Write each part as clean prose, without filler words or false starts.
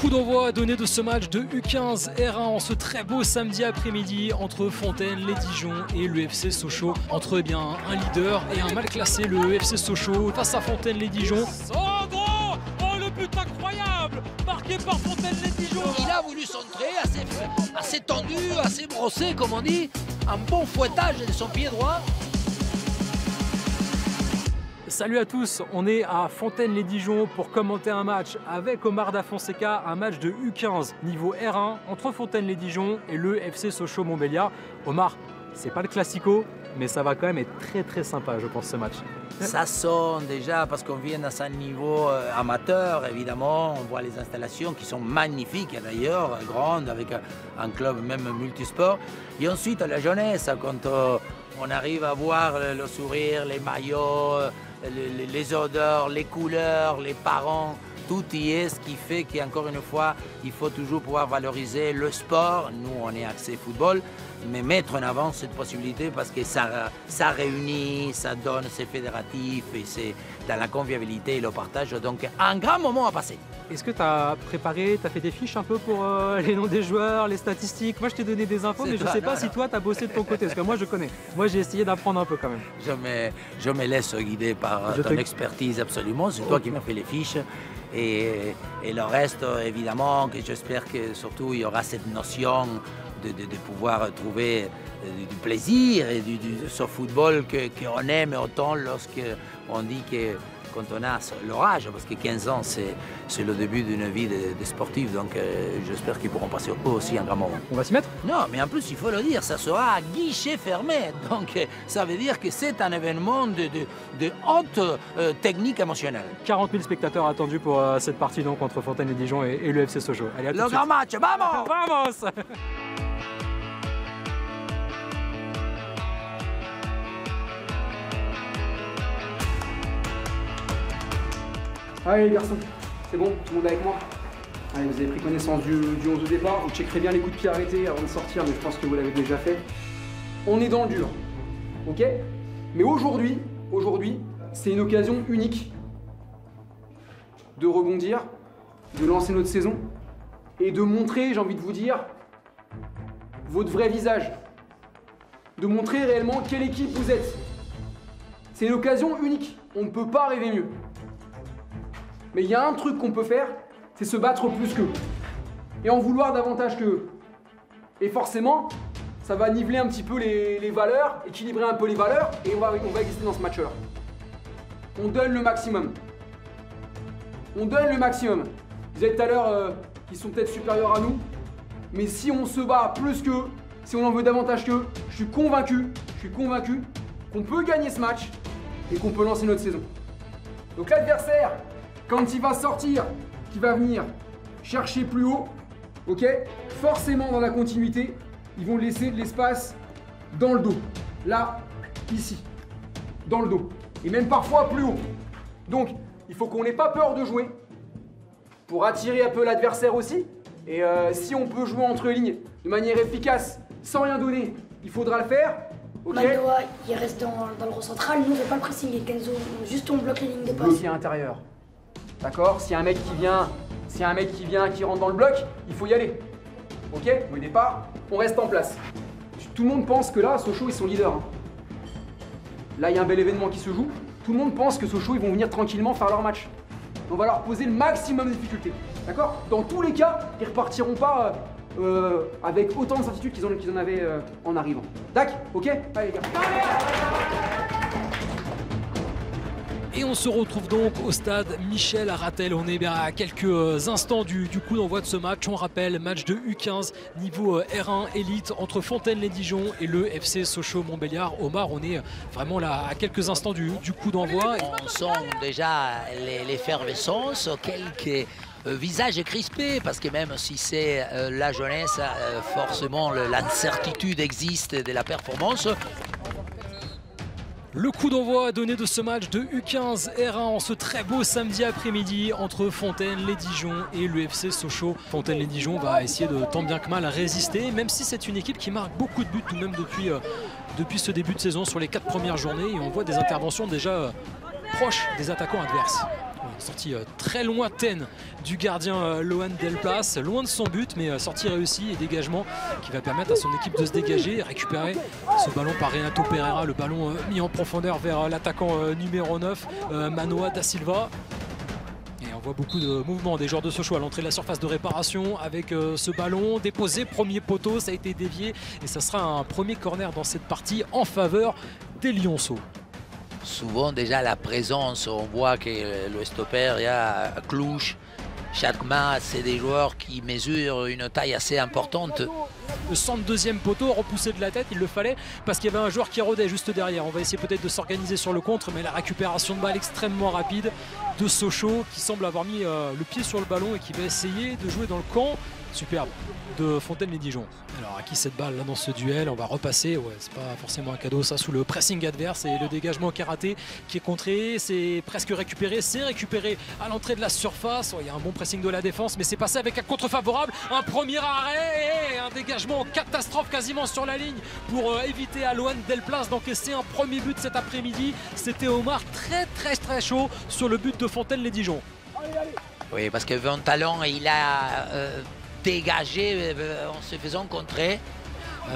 coup d'envoi donné de ce match de U15 R1 en ce très beau samedi après-midi entre Fontaine-lez-Dijon et le FC Sochaux. Entre bien un leader et un mal classé, le FC Sochaux face à Fontaine-lez-Dijon. Sandro, oh le but incroyable, marqué par Fontaine-lez-Dijon. Il a voulu centrer, assez tendu, assez brossé comme on dit, un bon fouettage de son pied droit. Salut à tous, on est à Fontaine-lez-Dijon pour commenter un match avec Omar Da Fonseca, un match de U15 niveau R1 entre Fontaine-lez-Dijon et le FC Sochaux-Montbéliard. Omar, c'est pas le classico, mais ça va quand même être très sympa, je pense, ce match. Ça sonne déjà parce qu'on vient à un niveau amateur, évidemment. On voit les installations qui sont magnifiques d'ailleurs, grandes, avec un club même multisport. Et ensuite, la jeunesse, quand on arrive à voir le sourire, les maillots, les odeurs, les couleurs, les parents, tout y est, ce qui fait qu'encore une fois, il faut toujours pouvoir valoriser le sport. Nous, on est axé football, mais mettre en avant cette possibilité parce que ça réunit, ça donne, c'est fédératif et c'est dans la convivialité et le partage. Donc, un grand moment à passer. Est-ce que tu as préparé, tu as fait des fiches un peu pour les noms des joueurs, les statistiques? Moi, je t'ai donné des infos, mais je ne sais pas si toi, tu as bossé de ton côté, parce que moi, je connais. Moi, j'ai essayé d'apprendre un peu quand même. Je me laisse guider par ton expertise, absolument. C'est toi qui m'as fait les fiches. Et le reste, évidemment, que j'espère que surtout, il y aura cette notion de pouvoir trouver du plaisir et de ce football qu'on aime autant lorsqu'on dit que quand on a l'orage, parce que 15 ans, c'est le début d'une vie de sportif, donc j'espère qu'ils pourront passer aussi un grand moment. On va s'y mettre? Non, mais en plus, il faut le dire, ça sera à guichet fermé, donc ça veut dire que c'est un événement de haute technique émotionnelle. 40 000 spectateurs attendus pour cette partie donc entre Fontaine-lez-Dijon et le FC Sochaux. Allez, à tout de le suite. grand match, vamos! Vamos! Allez les garçons, c'est bon, tout le monde est avec moi? Allez, vous avez pris connaissance du 11 de départ, vous checkerez bien les coups de pied arrêtés avant de sortir, mais je pense que vous l'avez déjà fait. On est dans le dur, ok? Mais aujourd'hui, c'est une occasion unique de rebondir, de lancer notre saison et de montrer, j'ai envie de vous dire, votre vrai visage. De montrer réellement quelle équipe vous êtes. C'est une occasion unique, on ne peut pas rêver mieux. Mais il y a un truc qu'on peut faire, c'est se battre plus qu'eux. Et en vouloir davantage qu'eux. Et forcément, ça va niveler un petit peu les valeurs, équilibrer un peu les valeurs, et on va exister dans ce match-là. On donne le maximum. On donne le maximum. Vous avez tout à l'heure qu'ils sont peut-être supérieurs à nous, mais si on se bat plus qu'eux, si on en veut davantage qu'eux, je suis convaincu qu'on peut gagner ce match et qu'on peut lancer notre saison. Donc l'adversaire, quand il va sortir, qu'il va venir chercher plus haut, ok, forcément dans la continuité, ils vont laisser de l'espace dans le dos. Là, ici, dans le dos. Et même parfois plus haut. Donc, il faut qu'on n'ait pas peur de jouer pour attirer un peu l'adversaire aussi. Et si on peut jouer entre lignes de manière efficace, sans rien donner, il faudra le faire. Ok. Maldoa, il reste dans le rang central, nous on fait pas le pressing et Kenzo, juste on bloque les lignes de passe. Bloquer à l'intérieur. D'accord? S'il y a un mec qui vient, qui rentre dans le bloc, il faut y aller. Ok? Au départ, on reste en place. Tout le monde pense que là, Sochaux, ils sont leaders. Hein. Là, il y a un bel événement qui se joue. Tout le monde pense que Sochaux, ils vont venir tranquillement faire leur match. On va leur poser le maximum de difficultés. D'accord? Dans tous les cas, ils repartiront pas avec autant de certitude qu'ils en avaient en arrivant. Tac? Ok? Allez les gars. Et on se retrouve donc au stade Michel Aratel. On est bien à quelques instants du coup d'envoi de ce match. On rappelle, match de U15 niveau R1 élite entre Fontaine-lez-Dijon et le FC Sochaux-Montbéliard. Omar, on est vraiment là à quelques instants du coup d'envoi. On sent déjà l'effervescence, quelques visages crispés, parce que même si c'est la jeunesse, forcément l'incertitude existe de la performance. Le coup d'envoi donné de ce match de U15 R1 en ce très beau samedi après-midi entre Fontaine-lez-Dijon et le FC Sochaux. Fontaine-lez-Dijon va essayer de tant bien que mal résister, même si c'est une équipe qui marque beaucoup de buts tout de même depuis ce début de saison sur les 4 premières journées. Et on voit des interventions déjà proches des attaquants adverses. Sortie très lointaine du gardien Lohan Delplace, loin de son but, mais sortie réussie et dégagement qui va permettre à son équipe de se dégager et récupérer ce ballon par Renato Pereira, le ballon mis en profondeur vers l'attaquant numéro 9, Manoa da Silva. Et on voit beaucoup de mouvements des joueurs de Sochaux à l'entrée de la surface de réparation avec ce ballon déposé, premier poteau, ça a été dévié et ça sera un premier corner dans cette partie en faveur des Lionceaux. Souvent déjà la présence, on voit que le stopper, il y a Clouche, chaque match, c'est des joueurs qui mesurent une taille assez importante. Le centre deuxième poteau repoussé de la tête, il le fallait parce qu'il y avait un joueur qui rôdait juste derrière. On va essayer peut-être de s'organiser sur le contre, mais la récupération de balle extrêmement rapide de Sochaux qui semble avoir mis le pied sur le ballon et qui va essayer de jouer dans le camp. Superbe de Fontaine-les-Dijon. Alors à qui cette balle là dans ce duel? On va repasser, ouais, c'est pas forcément un cadeau ça, sous le pressing adverse et le dégagement qui est raté, qui est contré, c'est presque récupéré, c'est récupéré à l'entrée de la surface. Il y a un bon pressing de la défense, mais c'est passé avec un contre favorable, un premier arrêt et un dégagement catastrophe quasiment sur la ligne pour éviter à Lohan Delplace d'encaisser un premier but cet après-midi. C'était Omar très chaud sur le but de Fontaine-les-Dijon. Oui, parce que Van Talon, il a dégagé en se faisant contrer.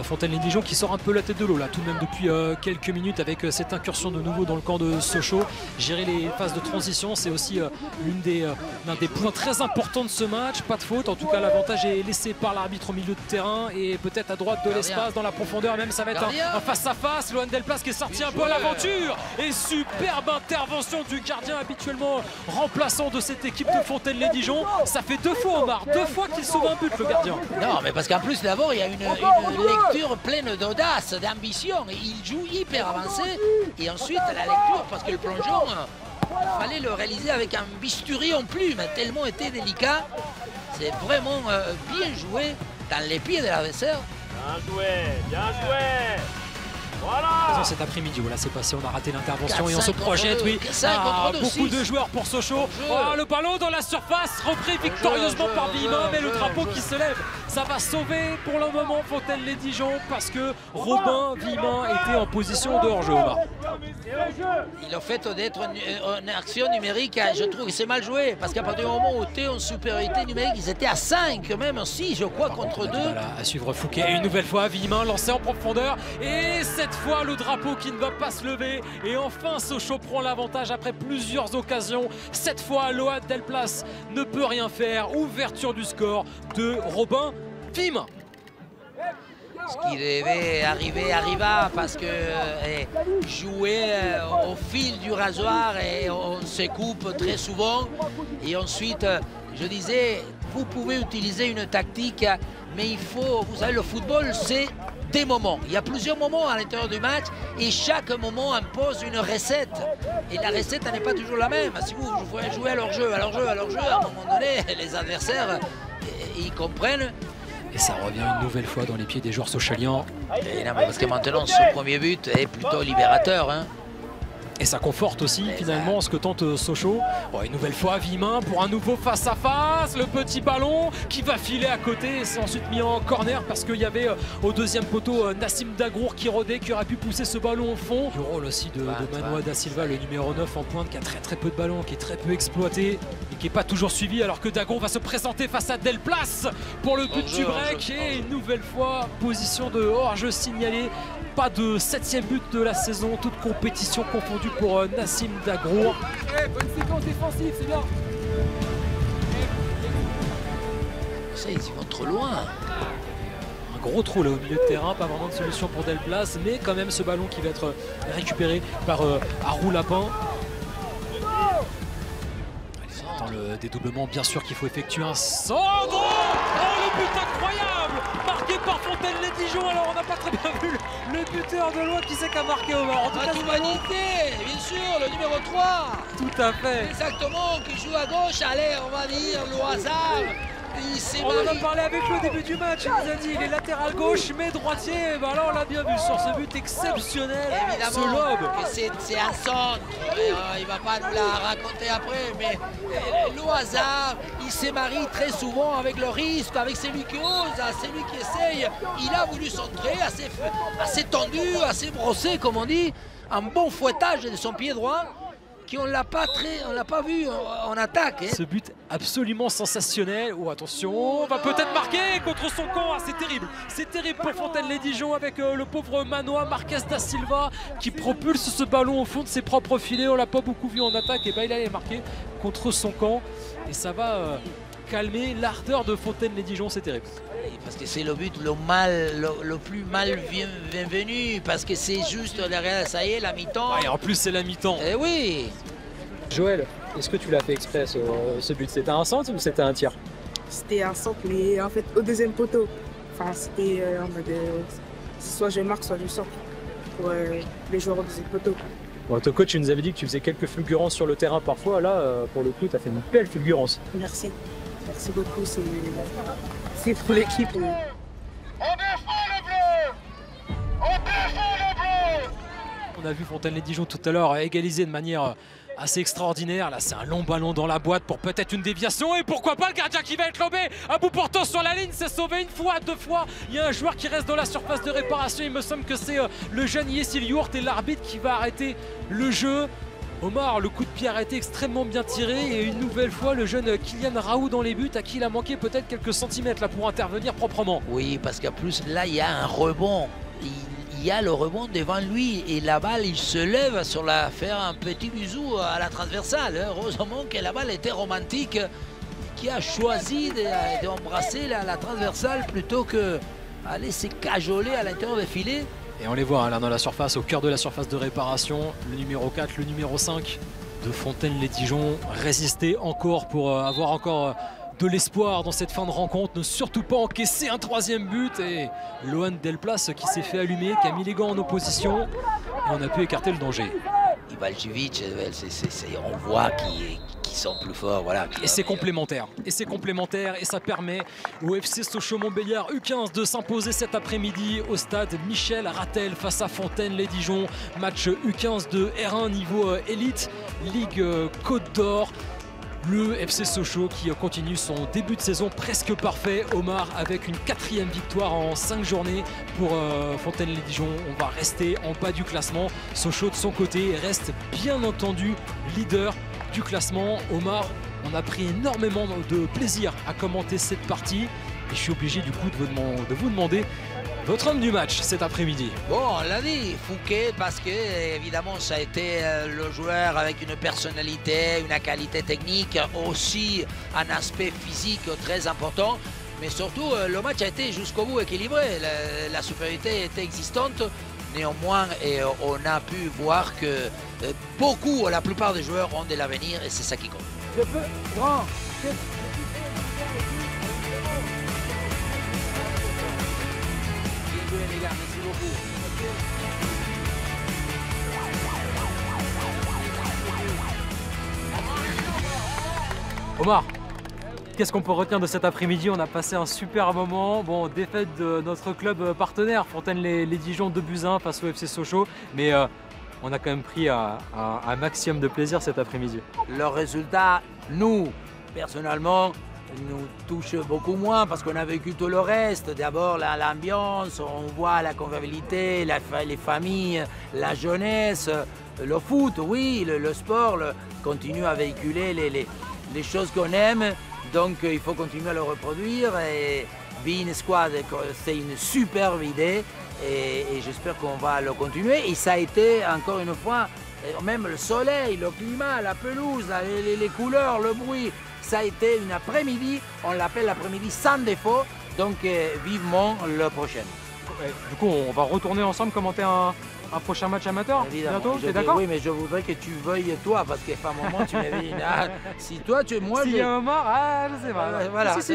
Fontaine-les-Dijon qui sort un peu la tête de l'eau là tout de même depuis quelques minutes avec cette incursion de nouveau dans le camp de Sochaux. Gérer les phases de transition, c'est aussi l'un des points très importants de ce match. Pas de faute, en tout cas l'avantage est laissé par l'arbitre au milieu de terrain et peut-être à droite de l'espace dans la profondeur, même ça va être un face-à-face. Lohan Delplace qui est sorti un peu à l'aventure et superbe intervention du gardien habituellement remplaçant de cette équipe de Fontaine-les-Dijon. Ça fait 2 fois Omar, 2 fois qu'il sauve un but le gardien. Non mais parce qu'en plus d'abord il y a une lecture pleine d'audace, d'ambition. Il joue hyper avancé et ensuite la lecture, parce que le plongeon, il fallait le réaliser avec un bistouri en plume, tellement était délicat. C'est vraiment bien joué dans les pieds de l'adversaire. Bien joué, bien joué. Voilà. Cet après-midi, voilà, c'est passé, on a raté l'intervention et on se projette, oui. Beaucoup de joueurs pour Sochaux. Oh, le ballon dans la surface, repris victorieusement par Villemin, mais le drapeau qui se lève, ça va sauver pour le moment Fontaine-les-Dijon parce que Robin Villemin était en position de hors-jeu. Le fait d'être en action numérique, je trouve que c'est mal joué parce qu'à partir du moment où tu es en supériorité numérique, ils étaient à 5, même 6, je crois, contre 2. Voilà, à suivre Fouquet. Et une nouvelle fois, Villemin lancé en profondeur. Et cette fois, le drapeau qui ne va pas se lever. Et enfin, Sochaux prend l'avantage après plusieurs occasions. Cette fois, Lohan Delplace ne peut rien faire. Ouverture du score de Robin Villemin. Ce qui devait arriver arriva parce que jouer au fil du rasoir et on se coupe très souvent. Et ensuite, je disais, vous pouvez utiliser une tactique, mais il faut, vous savez, le football, c'est des moments. Il y a plusieurs moments à l'intérieur du match et chaque moment impose une recette. Et la recette n'est pas toujours la même. Si vous jouez à leur jeu, à un moment donné, les adversaires, ils comprennent. Et ça revient une nouvelle fois dans les pieds des joueurs sochaliens. Et non, parce que maintenant, ce premier but est plutôt libérateur. Hein. Et ça conforte aussi finalement ce que tente Sochaux. Oh, une nouvelle fois Villemin pour un nouveau face-à-face. Le petit ballon qui va filer à côté. C'est ensuite mis en corner parce qu'il y avait au deuxième poteau Nassim Dagrour qui rôdait, qui aurait pu pousser ce ballon au fond. Le rôle aussi de Manoa da Silva, le numéro 9 en pointe, qui a très peu de ballons, qui est très peu exploité et qui n'est pas toujours suivi, alors que Dagrour va se présenter face à Delplace pour le but du break. Et une nouvelle fois, position de hors-jeu signalée. Pas de 7e but de la saison, toute compétition confondue pour Nassim Dagrour. Bonne séquence défensive, c'est bien. Ça, ils y vont trop loin. Un gros trou là au milieu de terrain, pas vraiment de solution pour Delplace, mais quand même ce ballon qui va être récupéré par Harou Lapin. Dans le dédoublement, bien sûr qu'il faut effectuer un centre. Oh, le but incroyable marqué par Fontaine-les-Dijon. Alors on n'a pas très bien vu le buteur de loin qui sait qu'a marqué Omar. En tout cas, humanité, bien sûr, le numéro 3. Tout à fait. Exactement, qui joue à gauche. Allez, on va dire le hasard. On en a parlé avec lui au début du match, il nous a dit il est latéral gauche mais droitier. Ben là on l'a bien vu sur ce but exceptionnel. Évidemment, ce lobe. C'est un centre, il va pas nous la raconter après, mais le hasard, il se marie très souvent avec le risque, avec celui qui ose, celui qui essaye. Il a voulu centrer, assez tendu, assez brossé comme on dit, un bon fouettage de son pied droit. qu'on l'a pas vu en attaque. Hein. Ce but absolument sensationnel. Oh attention, on va peut-être marquer contre son camp. Ah, c'est terrible pour Fontaine-les-Dijon avec le pauvre Manoa Marques da Silva qui propulse ce ballon au fond de ses propres filets. On l'a pas beaucoup vu en attaque, et ben il allait marquer contre son camp et ça va calmer l'ardeur de Fontaine-les-Dijon, c'est terrible. Parce que c'est le but le plus mal bienvenu, parce que c'est juste derrière, ça y est, la mi-temps. Ah, et en plus c'est la mi-temps. Eh oui. Joël, est-ce que tu l'as fait exprès ce but? C'était un centre ou c'était un tir? C'était un centre, mais en fait au deuxième poteau. Enfin, c'était en mode soit je marque, soit je centre pour les joueurs au deuxième poteau. Bon, ton coach nous avait dit que tu faisais quelques fulgurances sur le terrain parfois. Là, pour le coup, tu as fait une belle fulgurance. Merci. Merci beaucoup. C'est pour l'équipe. On défend le bleu! On défend le bleu! On a vu Fontaine-les-Dijon tout à l'heure égaliser de manière assez extraordinaire. Là, c'est un long ballon dans la boîte pour peut-être une déviation. Et pourquoi pas le gardien qui va être lobé à bout portant sur la ligne. C'est sauvé une fois, deux fois. Il y a un joueur qui reste dans la surface de réparation. Il me semble que c'est le jeune Yessil Yourt et l'arbitre qui va arrêter le jeu. Omar, le coup de pied arrêté extrêmement bien tiré. Et une nouvelle fois, le jeune Kylian Raoult dans les buts, à qui il a manqué peut-être quelques centimètres là pour intervenir proprement. Oui, parce qu'en plus, là, il y a un rebond. Il y a le rebond devant lui et la balle, il se lève sur faire un petit bisou à la transversale. Heureusement que la balle était romantique, qui a choisi d'embrasser la transversale plutôt que aller se cajoler à l'intérieur des filets. Et on les voit là dans la surface, au cœur de la surface de réparation, le numéro 4, le numéro 5 de Fontaine-les-Dijon résister encore pour avoir encore de l'espoir dans cette fin de rencontre. Ne surtout pas encaisser un troisième but. Et Lohan Delplace qui s'est fait allumer, qui a mis les gants en opposition. Et on a pu écarter le danger. Ivaljevic, on voit qu'ils sont plus forts. Voilà, et c'est complémentaire. Et c'est complémentaire. Et ça permet au FC Sochaux-Montbéliard U15 de s'imposer cet après-midi au stade Michel Ratel face à Fontaine-les-Dijon. Match U15 de R1 niveau élite, Ligue Côte d'Or. Le FC Sochaux qui continue son début de saison presque parfait. Omar avec une 4e victoire en 5 journées pour Fontaine-les-Dijon. On va rester en bas du classement. Sochaux de son côté reste bien entendu leader du classement. Omar, on a pris énormément de plaisir à commenter cette partie. Et je suis obligé du coup de vous demander votre homme du match cet après-midi. Bon, on l'a dit, Fouquet, parce que évidemment ça a été le joueur avec une personnalité, une qualité technique, aussi un aspect physique très important. Mais surtout, le match a été jusqu'au bout équilibré. La supériorité était existante. Néanmoins, on a pu voir que la plupart des joueurs ont de l'avenir et c'est ça qui compte. Je peux, grand. Les gars, merci beaucoup. Omar, qu'est-ce qu'on peut retenir de cet après-midi? On a passé un super moment. Bon, défaite de notre club partenaire, Fontaine-les-Dijon 2-1 face au FC Sochaux. Mais on a quand même pris un maximum de plaisir cet après-midi. Le résultat, nous, personnellement, nous touche beaucoup moins parce qu'on a vécu tout le reste. D'abord l'ambiance, on voit la convivialité, les familles, la jeunesse, le foot, oui, le sport continue à véhiculer les choses qu'on aime. Donc il faut continuer à le reproduire. Et Bein Squad, c'est une superbe idée et j'espère qu'on va le continuer. Et ça a été encore une fois, même le soleil, le climat, la pelouse, les couleurs, le bruit. Ça a été une après-midi, on l'appelle l'après-midi sans défaut, donc vivement le prochain. Du coup, on va retourner ensemble commenter un prochain match amateur bientôt, t'es d'accord? Oui, mais je voudrais que tu veuilles toi, parce qu'à un moment tu m'avais dit, si toi tu... Moi, si Omar, je sais pas. Voilà. Si,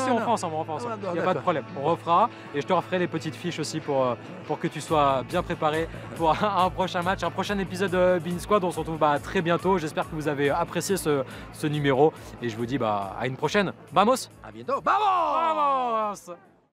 on fera ensemble, il n'y a pas de problème, on refera. Et je te referai les petites fiches aussi pour que tu sois bien préparé pour un prochain match, un prochain épisode de Bein Squad. On se retrouve très bientôt, j'espère que vous avez apprécié ce numéro. Et je vous dis à une prochaine. Vamos! À bientôt, vamos! Vamos!